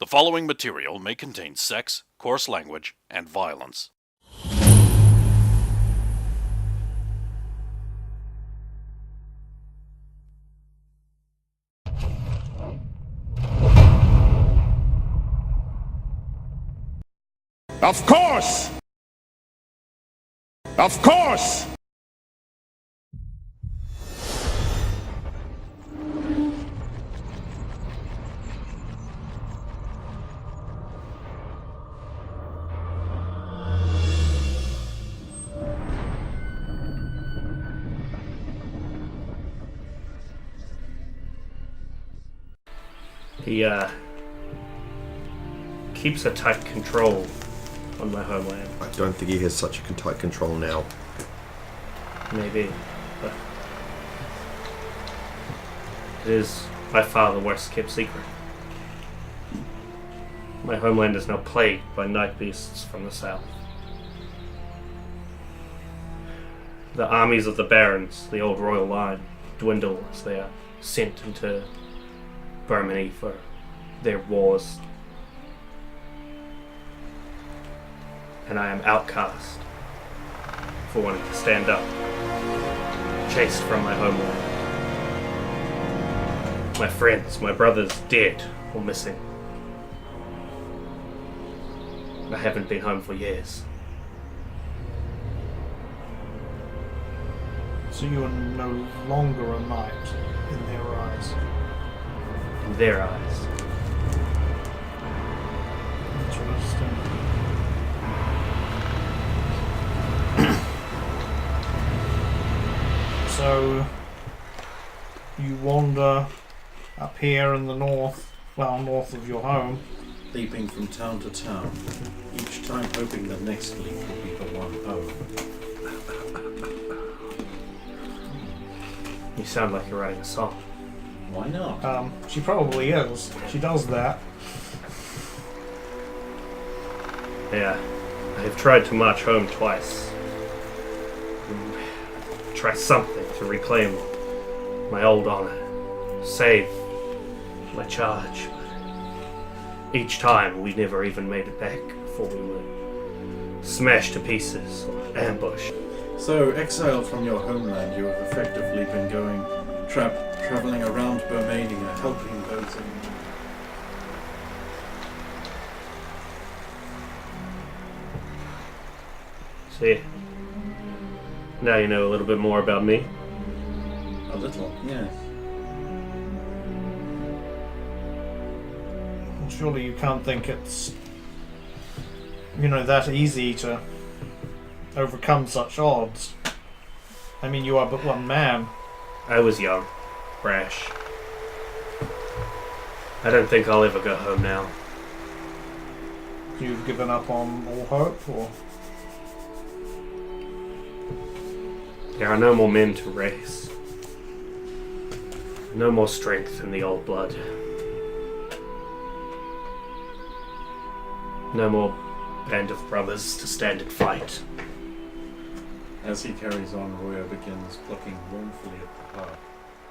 The following material may contain sex, coarse language, and violence. Of course! Of course! He keeps a tight control on my homeland. I don't think he has such a tight control now. Maybe, but it is by far the worst kept secret. My homeland is now plagued by night beasts from the south. The armies of the barons, the old royal line, dwindle as they are sent into Burmany for their wars. And I am outcast for wanting to stand up, chased from my homeland. My friends, my brothers, dead or missing. I haven't been home for years. So you are no longer a knight in their eyes. In their eyes. Interesting. So you wander up here in the north, well, north of your home. Leaping from town to town, each time hoping the next leap will be the one home. You sound like you're writing a song. Why not? She probably is. She does that. Yeah, I have tried to march home twice. Try something to reclaim my old honor, save my charge. But each time we never even made it back before we were smashed to pieces or ambushed. So, exiled from your homeland, you have effectively been going, traveling around Burmania, helping those in... See, now you know a little bit more about me. A little, yes. Well, surely you can't think it's, that easy to overcome such odds. I mean, you are but one man. I was young, brash. I don't think I'll ever go home now. You've given up on all hope, or? There are no more men to raise. No more strength in the old blood. No more band of brothers to stand and fight. As he carries on, Roya begins plucking mournfully at the harp.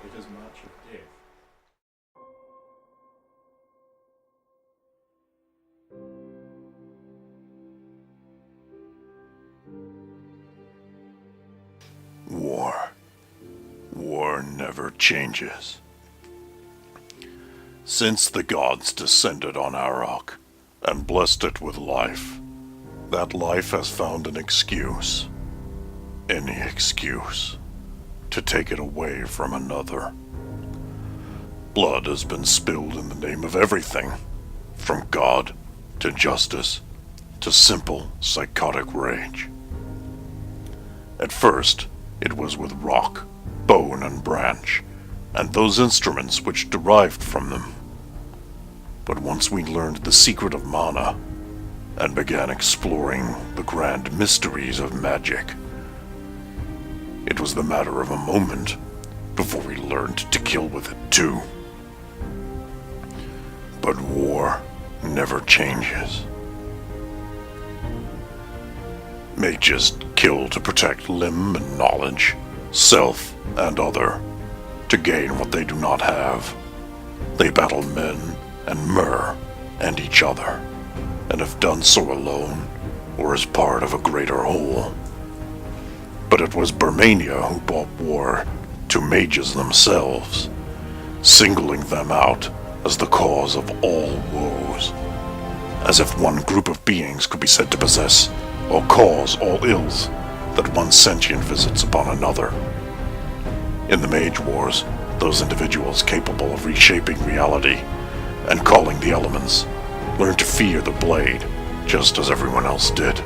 It is March of Death. War. War never changes. Since the gods descended on Karroc and blessed it with life, that life has found an excuse, any excuse, to take it away from another. Blood has been spilled in the name of everything, from God to justice to simple psychotic rage. At first, it was with rock, bone, and branch, and those instruments which derived from them. But once we learned the secret of mana, and began exploring the grand mysteries of magic, it was the matter of a moment before we learned to kill with it too. But war never changes. Mages kill to protect limb and knowledge, self and other, to gain what they do not have. They battle men and myrrh and each other, and have done so alone or as part of a greater whole. But it was Bermania who brought war to mages themselves, singling them out as the cause of all woes, as if one group of beings could be said to possess or cause all ills that one sentient visits upon another. In the Mage Wars, those individuals capable of reshaping reality and calling the elements learned to fear the blade just as everyone else did.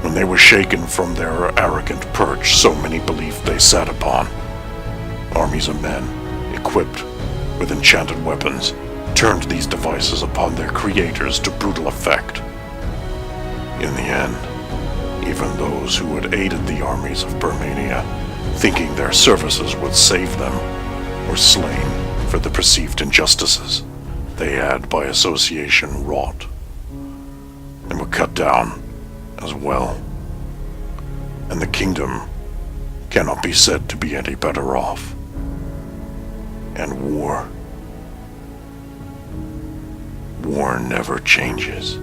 When they were shaken from their arrogant perch so many believed they sat upon, armies of men, equipped with enchanted weapons, turned these devices upon their creators to brutal effect. In the end, even those who had aided the armies of Bermania, thinking their services would save them, were slain for the perceived injustices they had by association wrought, and were cut down as well. And the kingdom cannot be said to be any better off. And war never changes.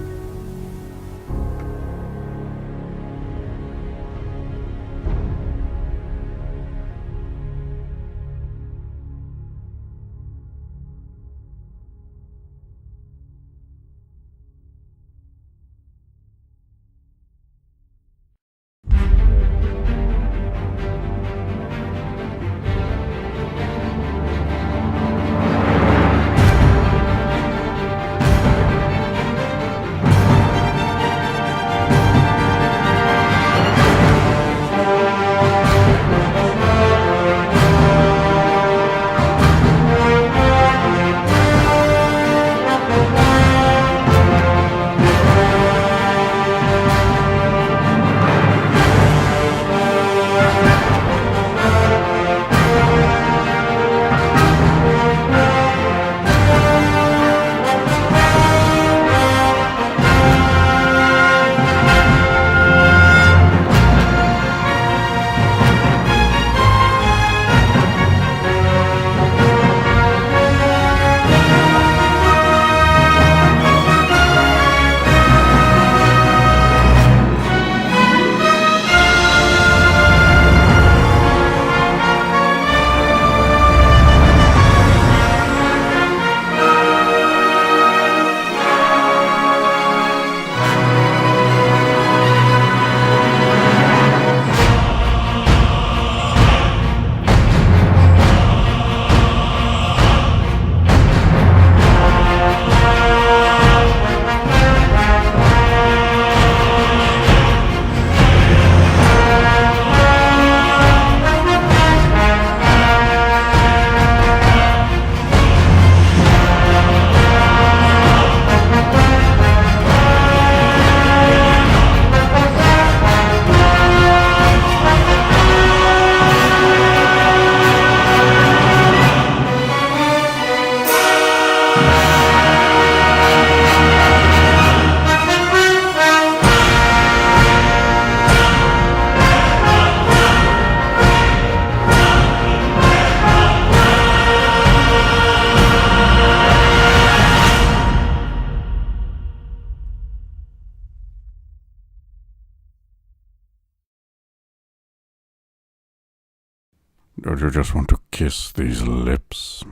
Don't you just want to kiss these lips?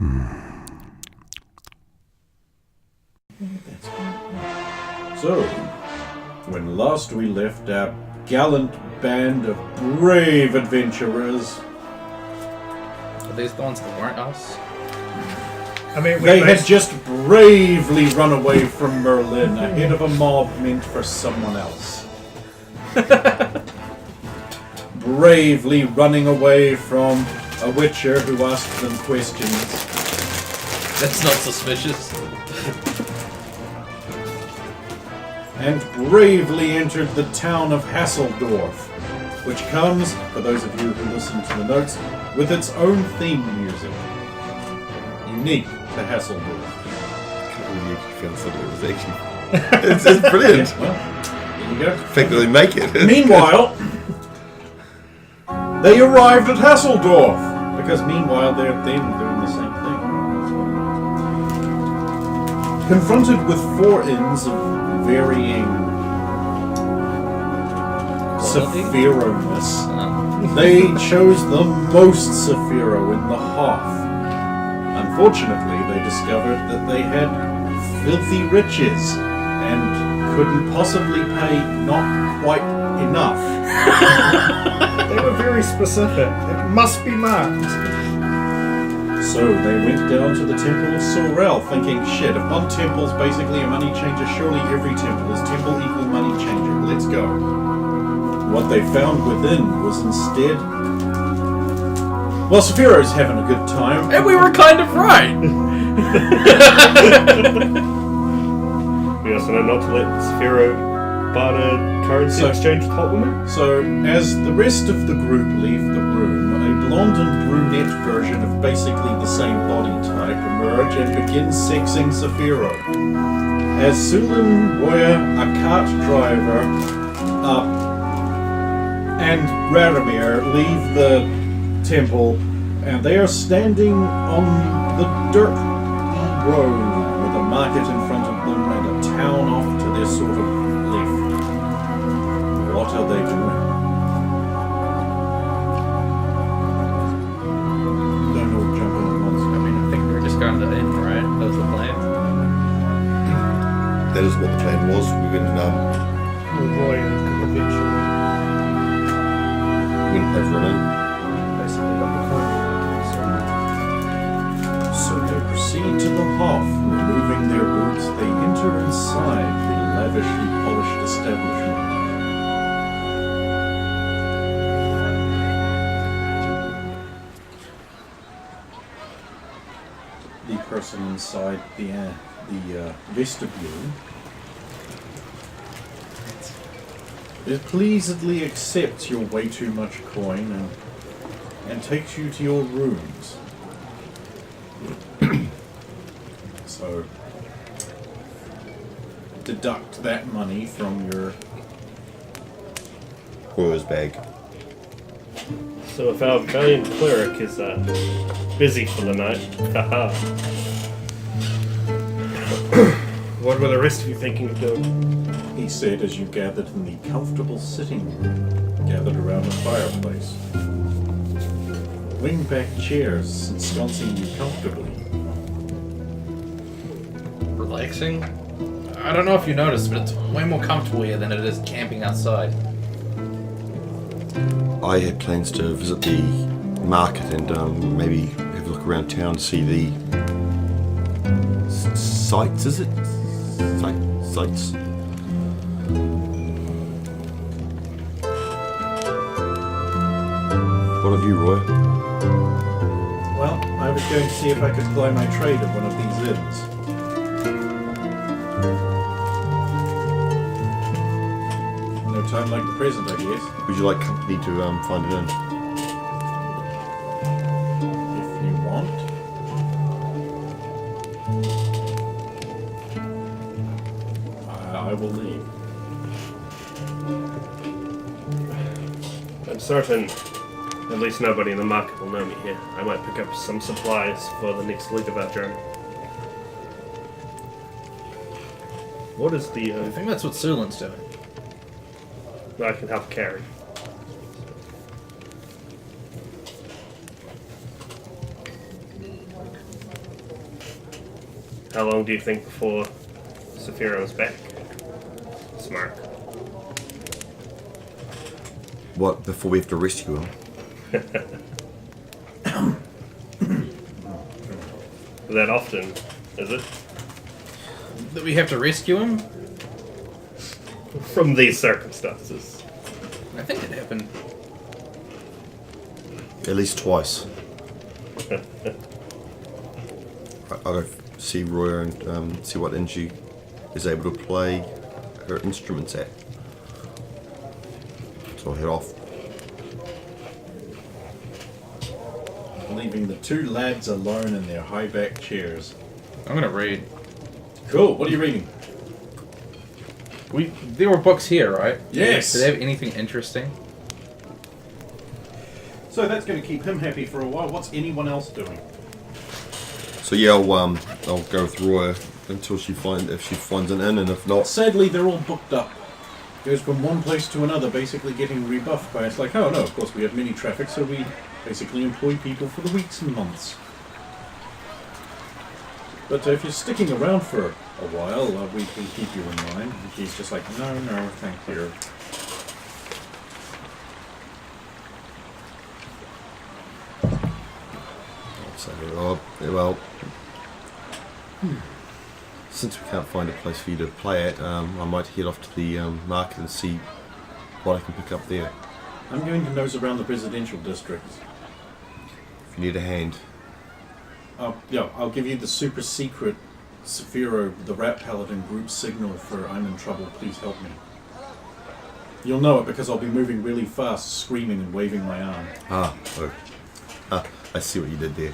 So, when last we left our gallant band of brave adventurers, Are these the ones that weren't us? I mean, they had just bravely run away from Merlin ahead of a mob meant for someone else. Bravely running away from a witcher who asked them questions. That's not suspicious. And bravely entered the town of Hasseldorf, which comes, for those of you who listen to the notes, with its own theme music. Unique to Hasseldorf. It's brilliant. Yeah, well, there you go. The fact that they make it. Meanwhile, they arrived at Hasseldorf, because meanwhile they're then doing the same thing. Confronted with 4 inns of varying Saphiro-ness, they chose the most Saphiro in the Hearth. Unfortunately, they discovered that they had filthy riches and couldn't possibly pay not quite enough. They were very specific. It must be marked. So they went down to the Temple of Sorel thinking, shit, if one temple's basically a money changer, surely every temple is temple equal money changer. Let's go. What they found within was instead... Well, Sephiro's having a good time. And we were kind of right! We also know not to let Sphero barter currency exchange with hot women. So, as the rest of the group leave the room, a blonde and brunette version of basically the same body type emerge and begin sexing Saphiro. As Sulin, Roya, a cart driver, and Radomir leave the temple, and they are standing on the dirt road with a market in front of them and a town off to their sort of left. What are they doing? Don't know, jump in at once. I mean, I think we were just going to the inn, right? That was the plan. That is what the plan was. We went Roy eventually. have run in. Basically got the coin. So they proceed to the hearth, removing their boots. They enter inside the lavishly polished establishment. The person inside the vestibule pleasedly accepts your way too much coin and takes you to your rooms. So deduct that money from your... Roy's bag. So if our valiant cleric is busy for the night, haha. What were the rest of you thinking of doing? He said as you gathered in the comfortable sitting room, gathered around a fireplace. Wing-back chairs ensconcing you comfortably. Relaxing? I don't know if you noticed, but it's way more comfortable here than it is camping outside. I had plans to visit the market and maybe have a look around town, see the sights, is it? Sights? What of you, Roy? Well, I was going to see if I could ply my trade at one of these inns. No time like the present, I guess. Would you like company to find it in? If you want. I will leave. I'm certain at least nobody in the market will know me here. I might pick up some supplies for the next leg of our journey. What is the... I think that's what Sulin's doing. I can help carry. How long do you think before Sephiro's back? Smart. What, before we have to rescue him? That often, is it? That we have to rescue him? From these circumstances. I think it happened. At least twice. I'll go see Roya and see what inn she is able to play her instruments at. So I'll head off. Leaving the two lads alone in their high-back chairs. I'm gonna read. Cool, what are you reading? There were books here, right? Yes. Do they have anything interesting? So that's going to keep him happy for a while. What's anyone else doing? So yeah, I'll go with Roya until if she finds an inn, and if not, Sadly, they're all booked up. Goes from one place to another, basically getting rebuffed by it's like, oh no, of course we have mini traffic, so we basically employ people for the weeks and months. But if you're sticking around for a while, we can keep you in mind. And he's just like, no, thank you. so since we can't find a place for you to play at, I might head off to the market and see what I can pick up there. I'm going to nose around the residential districts. If you need a hand. I'll give you the super secret Saphiro, the Rat Paladin group signal for I'm in trouble, please help me. You'll know it because I'll be moving really fast, screaming and waving my arm. I see what you did there.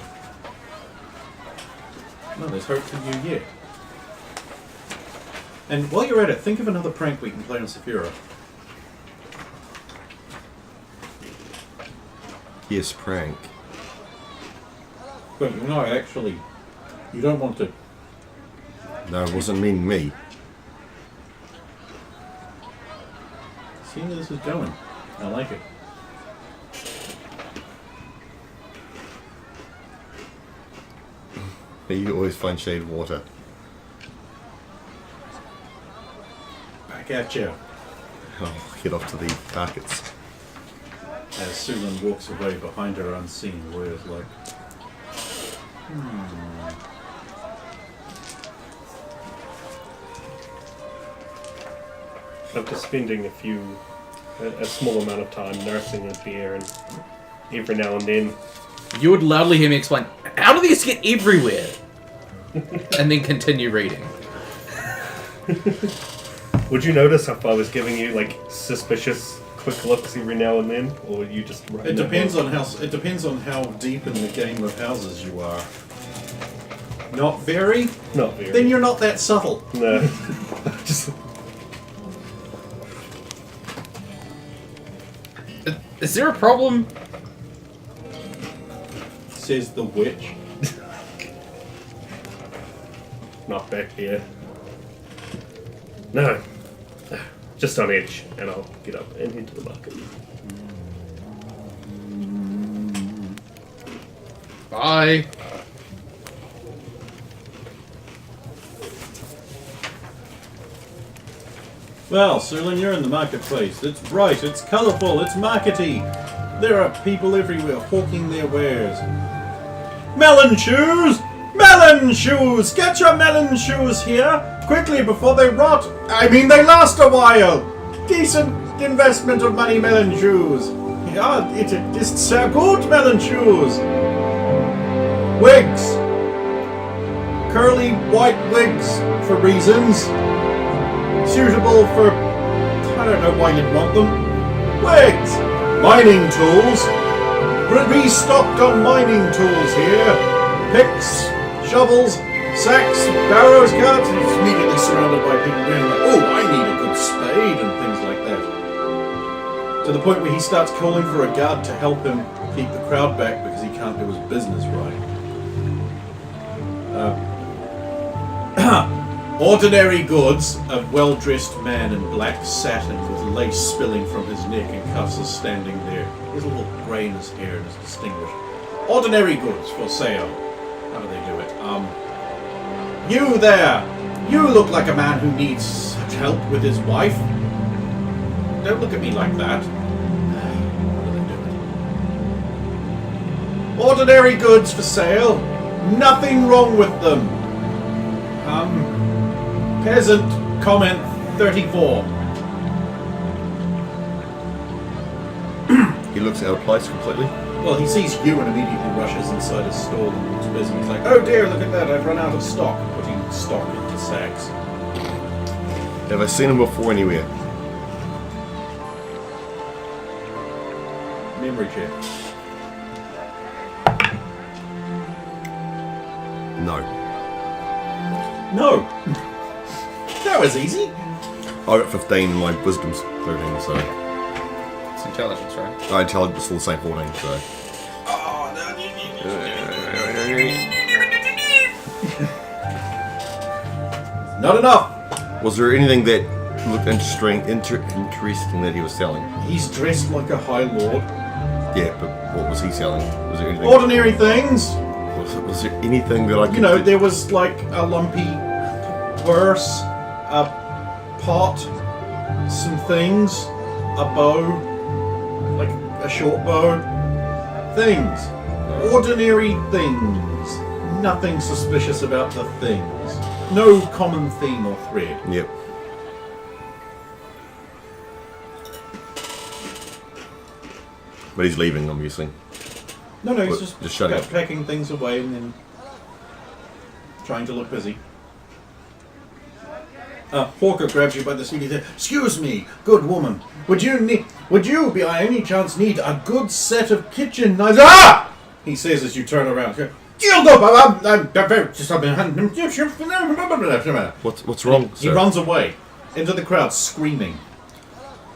No, there's hope for you yet. And while you're at it, think of another prank we can play on Saphiro. Yes, prank. But no, actually, you don't want to. No, it wasn't meaning me. See where this is going. I like it. You always find shade water. Back at you. I'll head off to the markets. As Sulan walks away behind her unseen, Roya's like, After spending a small amount of time nursing a bear, and every now and then, You would loudly hear me explain, how do these get everywhere? And then continue reading. would you notice if I was giving you like suspicious quick looks every now and then, or would you just? it depends on how deep in the game of houses you are. Not very? Not very. Then you're not that subtle. No. Just. Is there a problem? Says the witch. Not back here. No. Just on edge, and I'll get up and into the market. Bye. Well, Serlin, you're in the marketplace. It's bright, it's colourful, it's markety. There are people everywhere hawking their wares. Melon shoes! Melon shoes! Get your melon shoes here! Quickly before they rot! I mean, they last a while! Decent investment of money, melon shoes! Yeah, it is so good, melon shoes! Wigs! Curly white wigs, for reasons. Suitable for... I don't know why you'd want them. Wigs! Mining tools! Restocked on mining tools here. Picks, shovels, sacks, barrows, carts. And he's immediately surrounded by people being like, oh, I need a good spade and things like that. To the point where he starts calling for a guard to help him keep the crowd back because he can't do his business right. Ordinary goods, a well-dressed man in black satin with lace spilling from his neck and cuffs is standing there. There's a little grey in his hair and is distinguished. Ordinary goods for sale. How do they do it? You there! You look like a man who needs such help with his wife. Don't look at me like that. How do they do it? Ordinary goods for sale. Nothing wrong with them. Peasant comment 34. He looks out of place completely. Well, he sees you and immediately rushes inside his stall and looks busy. He's like, oh dear, look at that, I've run out of stock. Putting stock into sacks. Have I seen him before anywhere? Memory check. No. No! That was easy. I got 15 and my wisdom's 13, so... It's intelligence, right? My intelligence is still the same 14, so... Oh, no. Not enough! Was there anything that looked interesting that he was selling? He's dressed like a high lord. Yeah, but what was he selling? Was there anything? Ordinary things! Was there anything that I could... You know, there was like a lumpy purse, a pot, some things, a bow, like a short bow. Things. Ordinary things. Nothing suspicious about the things. No common theme or thread. Yep. But he's leaving, obviously. No, he's What, just shutting up? packing things away and then trying to look busy. Hawker grabs you by the seat and says, "Excuse me, good woman. Would you by any chance need a good set of kitchen knives?" Ah! He says as you turn around. What's wrong, He sir? runs away into the crowd screaming,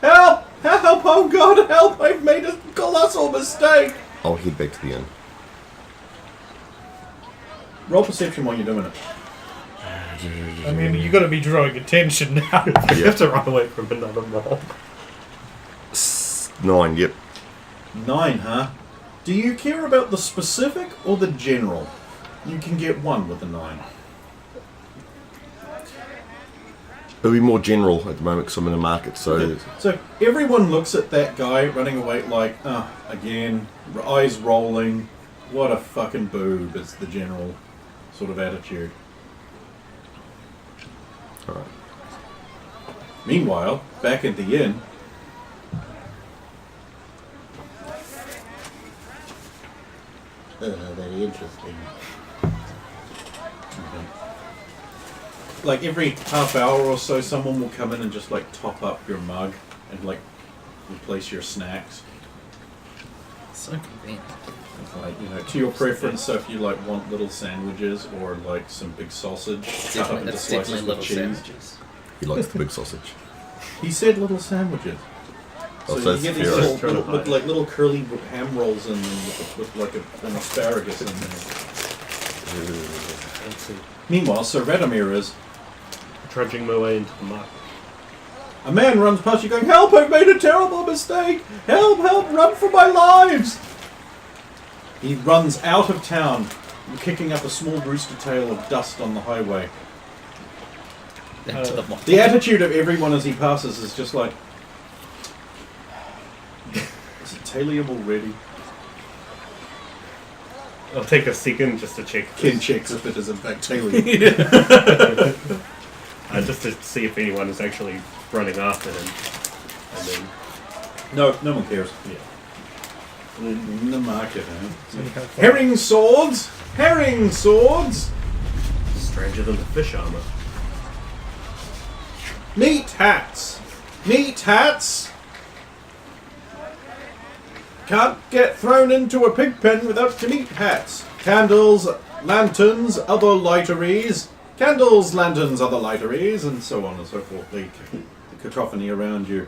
"Help! Help! Oh God, help! I've made a colossal mistake!" I'll head back to the inn. Roll perception while you're doing it. I mean, you got to be drawing attention now. You have to run away from another mob. 9, yep. 9, huh? Do you care about the specific or the general? You can get 1 with a 9. It'll be more general at the moment because I'm in the market, so... So everyone looks at that guy running away like, again, eyes rolling, what a fucking boob is the general sort of attitude. Alright. Meanwhile, back at the inn, very interesting. like every half hour or so, someone will come in and just like top up your mug and like replace your snacks. So convenient. Like, you know, to your preference, so if you like want little sandwiches or like some big sausage cut up into That's slices definitely with little cheese. sandwiches. He likes the big sausage. He said little sandwiches. Oh, So so you get these that's little, with like little curly ham rolls in them with like an asparagus in there. Let's see. Meanwhile, Sir Radomir is... Trudging my way into the market. A man runs past you going, "Help, I've made a terrible mistake! Help, help, run for my lives!" He runs out of town, kicking up a small rooster tail of dust on the highway. Into the mob. The attitude of everyone as he passes is just like, is it Talium already? I'll take a second just to check. Ken checks if it is in fact Talium. Just to see if anyone is actually running after him. And then, No one cares. yeah. In the market, Herring swords! Herring swords! Stranger than the fish armor. Meat hats! Meat hats! Can't get thrown into a pig pen without your meat hats. Candles, lanterns, other lighteries. Candles, lanterns, other lighteries, and so on and so forth. The cacophony around you.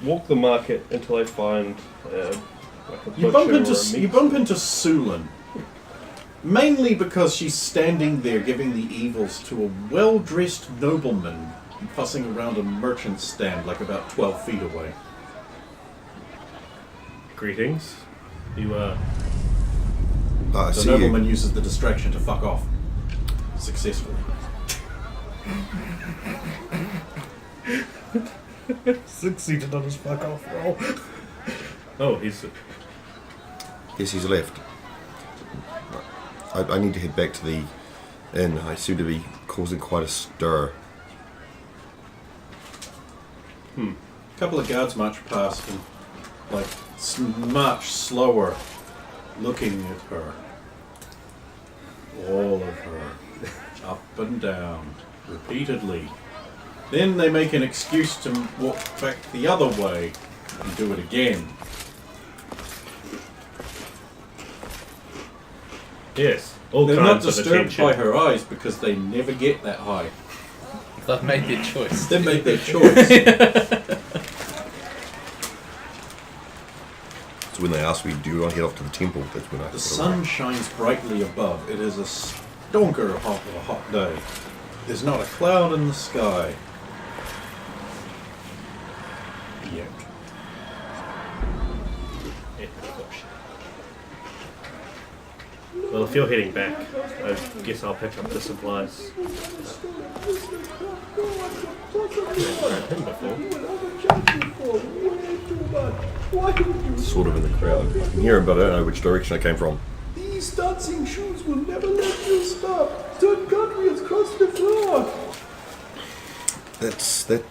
Walk the market until I find like a You butcher bump or a into meat Sulan, mainly because she's standing there giving the evils to a well-dressed nobleman fussing around a merchant's stand like about 12 feet away. Greetings. You I The see nobleman you. uses the distraction to fuck off. Successfully. Succeeded on his fuck off roll. Oh, he's Yes, he's left. I need to head back to the inn. I seem to be causing quite a stir. A couple of guards march past and, like, much slower, looking at her. All of her. Up and down. Repeatedly. Then they make an excuse to walk back the other way and do it again. yes. All They're not kinds of disturbed attention. by her eyes because they never get that high. They've made their choice. They make their choice. So when they ask me, do you want to head off to the temple? That's when I... The sun shines brightly above. It is a stonker hot of a hot day. There's not a cloud in the sky. Yet. Yeah, push. Well, if you're heading back, I guess I'll pick up the supplies. Sort of in the crowd. I can hear him, but I don't know which direction I came from. These dancing shoes will never let you stop. Turn cartwheels across the floor. That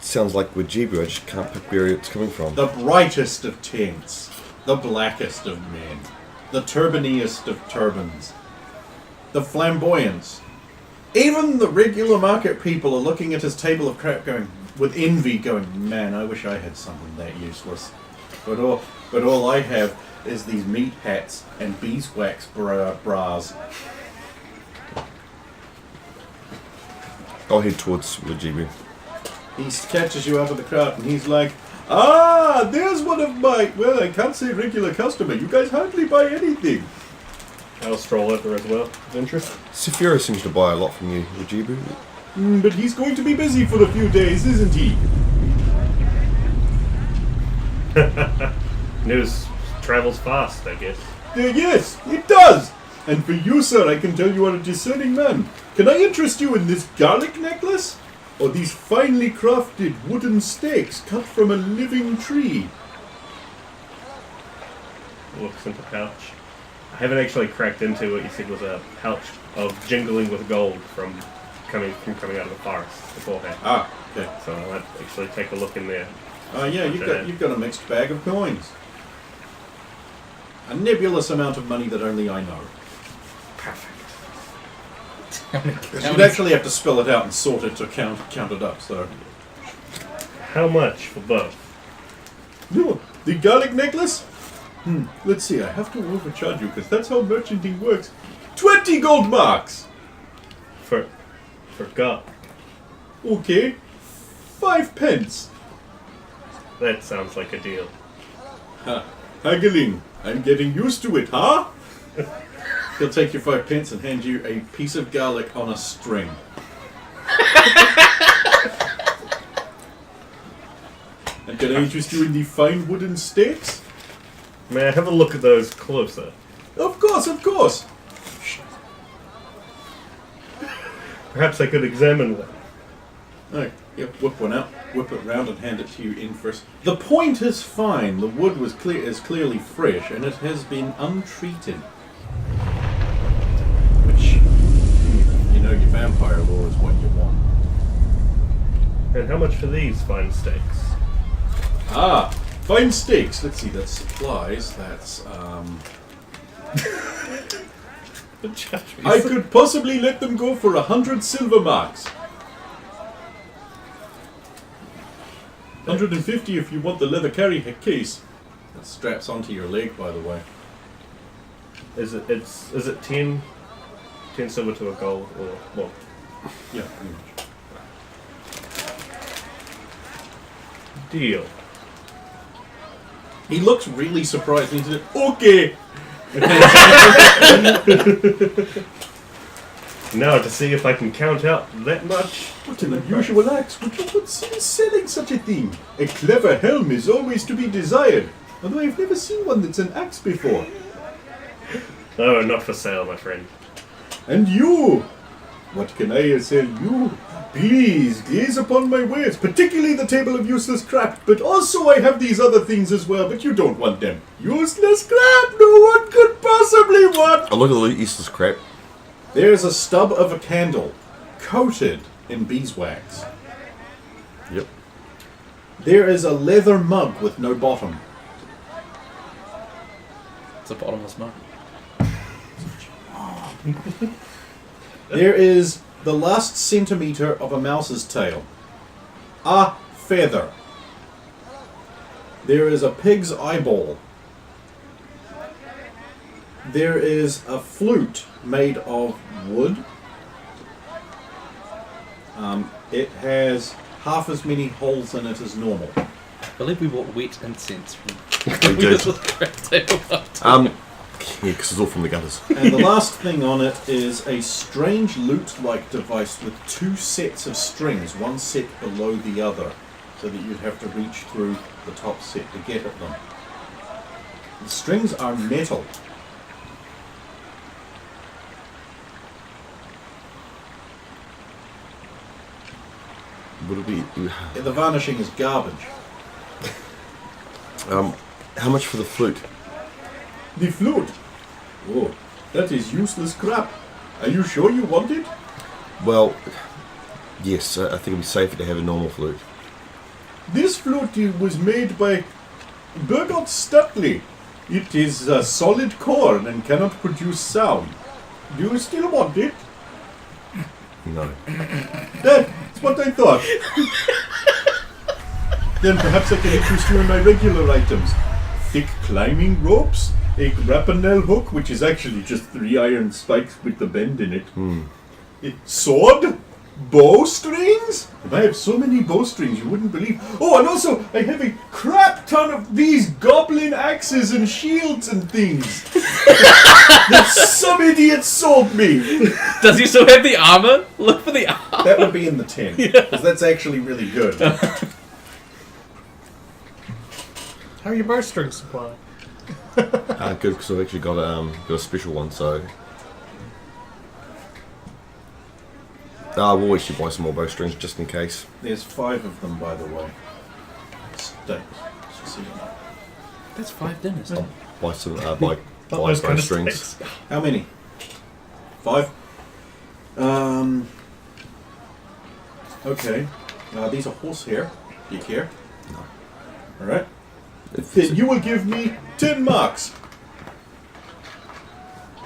sounds like Wajibu. I just can't pick where it's coming from. The brightest of tints, the blackest of men, the turbaniest of turbans, the flamboyance. Even the regular market people are looking at his table of crap going, with envy going, man, I wish I had something that useless. But all I have is these meat hats and beeswax bras. I'll head towards Wajibu. He catches you out of the crowd and he's like, ah, there's one of my, well, I can't say regular customer. You guys hardly buy anything. I'll stroll over as well, of interest. Sephira seems to buy a lot from you, Wajibu. But he's going to be busy for a few days, isn't he? News travels fast, I guess. Yes, it does. And for you, sir, I can tell you are a discerning man. Can I interest you in this garlic necklace? Or these finely crafted wooden stakes cut from a living tree? Looks into pouch. I haven't actually cracked into what you said was a pouch of jingling with gold from coming out of the forest beforehand. Ah, okay. So I'll actually take a look in there. Yeah, you've got a mixed bag of coins. A nebulous amount of money that only I know. Perfect. You'd actually have to spell it out and sort it to count it up, so... How much for both? No, the garlic necklace? Let's see, I have to overcharge you, because that's how merchanting works. 20 gold marks! For garlic. Okay. 5 pence. That sounds like a deal. Ha. Haggling. I'm getting used to it, huh? He'll take your 5 pence and hand you a piece of garlic on a string. And can I interest you in the fine wooden stakes? May I have a look at those closer? Of course, of course. Perhaps I could examine one. Oh, yep, whip one out, whip it round and hand it to you in first. The point is fine. The wood is clearly fresh and it has been untreated. Which, you know, your vampire lore is what you want. And how much for these fine steaks? Ah, fine steaks. Let's see, that's supplies. That's, I could possibly let them go for 100 silver marks. 150 if you want the leather carry case. That straps onto your leg, by the way. Is it 10 silver to a gold, or well? Yeah, pretty much. Deal. He looks really surprised. He said, "Okay." Now to see if I can count out that much. What an unusual axe! Would see selling such a thing? A clever helm is always to be desired. Although I've never seen one that's an axe before. Oh, not for sale, my friend. And you! What can I sell you? Please, gaze upon my wares, particularly the table of useless crap, but also I have these other things as well, but you don't want them. Useless crap no one could possibly want! I look at the useless crap. There's a stub of a candle, coated in beeswax. Yep. There is a leather mug with no bottom. It's a bottomless mug. There is the last centimetre of a mouse's tail. A feather. There is a pig's eyeball. There is a flute made of wood. It has half as many holes in it as normal. I believe we bought wheat incense from We did. Yeah, because it's all from the gutters. And the last thing on it is a strange lute-like device with 2 sets of strings, one set below the other, so that you'd have to reach through the top set to get at them. The strings are metal. Would it be? And the varnishing is garbage. How much for the flute? The flute? Oh, that is useless crap. Are you sure you want it? Well, yes. I think it'd be safer to have a normal flute. This flute was made by Burgot Stutley. It is a solid core and cannot produce sound. Do you still want it? No. That's what I thought. Then perhaps I can interest you in my regular items. Thick climbing ropes, a grapnel hook, which is actually just 3 iron spikes with the bend in it. A sword, bowstrings. I have so many bowstrings you wouldn't believe. Oh, and also I have a crap ton of these goblin axes and shields and things that some idiot sold me. Does he still have the armor? Look for the armor. That would be in the 10, because that's actually really good. How are your bowstring supplied? Good, because I've actually got a special one, so... we'll actually buy some more bowstrings, just in case. There's 5 of them, by the way. Stakes. Just so you know. That's 5 dinners. Buy some, buy those kind of bowstrings. stakes. How many? 5? Okay. These are horsehair. Do you care? No. Alright. Then you will give me 10 marks.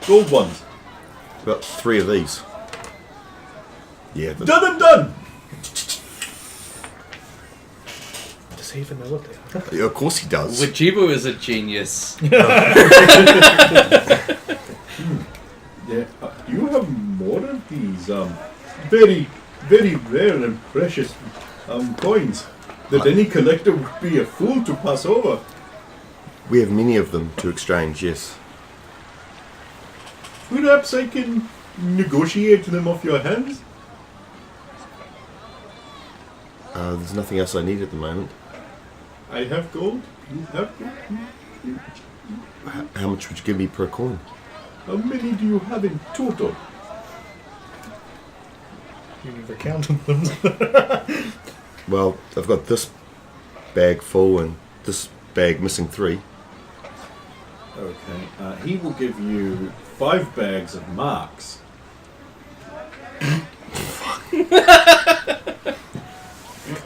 Gold ones. About 3 of these. Yeah, but Done and done! Does he even know what they are? yeah, of course he does. Wajibu is a genius. Yeah, you have more of these very, very rare and precious coins that any collector would be a fool to pass over. We have many of them to exchange, yes. Perhaps I can negotiate them off your hands? There's nothing else I need at the moment. I have gold. You have gold. How much would you give me per coin? How many do you have in total? You never counted them. Well, I've got this bag full and this bag missing 3. Okay. He will give you 5 bags of marks.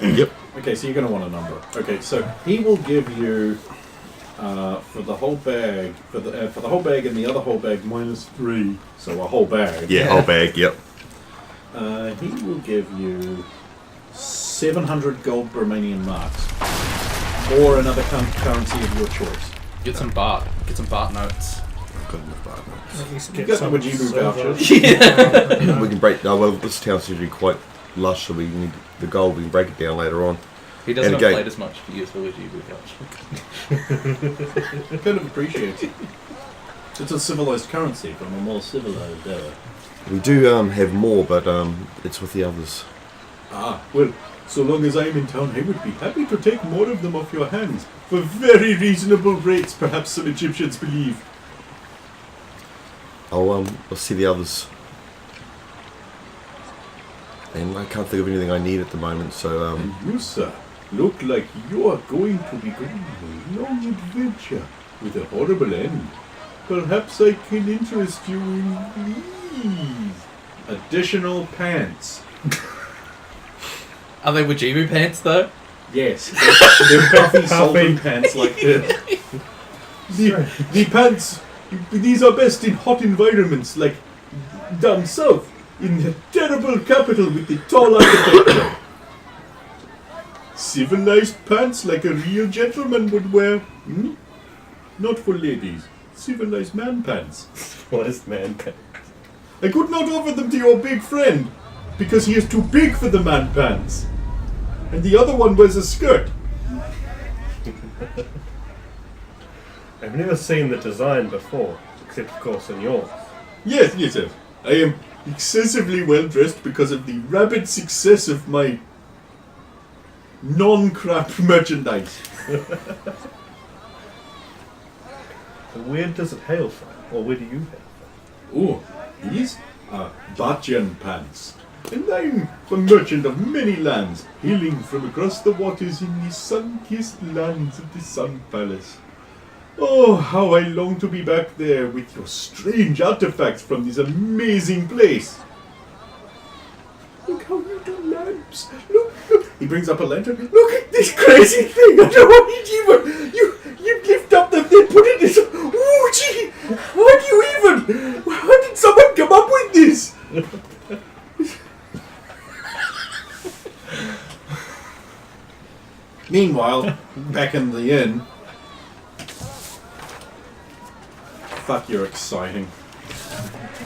Yep. Okay, so you're going to want a number. Okay, so he will give you for the whole bag, for the whole bag and the other whole bag -3, so a whole bag. Yeah, whole bag, yep. He will give you 700 gold Romanian marks, or another currency of your choice. Get some Bart. Get some Bart notes. I've got enough bag notes. At least You get got some the Wajibu silver. vouchers. We can break... well, this town's usually quite lush, so we need the gold. We can break it down later on. He doesn't And have again- played as much to use the Wajibu voucher. I kind of appreciate it. It's a civilized currency from a more civilized era. We do have more, but it's with the others. Ah, well, so long as I'm in town, I would be happy to take more of them off your hands. For very reasonable rates, perhaps some Egyptians believe. I'll see the others. And I can't think of anything I need at the moment, so And you, sir, look like you are going to be going on a long adventure with a horrible end. Perhaps I can interest you in these additional pants. Are they Wajibu pants though? Yes, they're puffy, solvent pants like this. The pants, these are best in hot environments, like down south, in the terrible capital with the tall architecture. Civilized pants like a real gentleman would wear. Hmm? Not for ladies. Civilized man pants. What is man pants? I could not offer them to your big friend, because he is too big for the man pants. And the other one wears a skirt. I've never seen the design before. except of course in yours. Yes, yes, sir. I am excessively well dressed because of the rapid success of my non-crap merchandise. Where does it hail from? Or where do you hail Oh, these are Bachan pants. And I'm a merchant of many lands, hailing from across the waters in the sun-kissed lands of the Sun Palace. Oh, how I long to be back there with your strange artifacts from this amazing place. Look how you do lamps. Look, look. He brings up a lantern. Look at this crazy thing. I don't want it even. You lift up the thing, put it in this. Ooh, gee. How do you even? How did someone come up with this? Meanwhile, back in the inn. Fuck, you're exciting.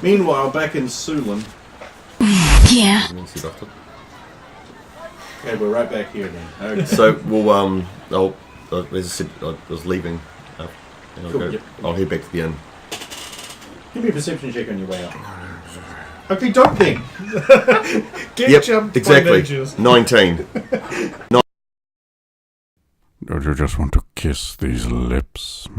Meanwhile, back in Sulan. Yeah. See, Doctor. Okay, we're right back here then. Okay. So we'll as I said, I was leaving. And I'll, Cool, go, yep. I'll head back to the inn. Give me a perception check on your way out. Okay, don't think. Get jumped by exactly. ninjas. 19. Don't you just want to kiss these lips?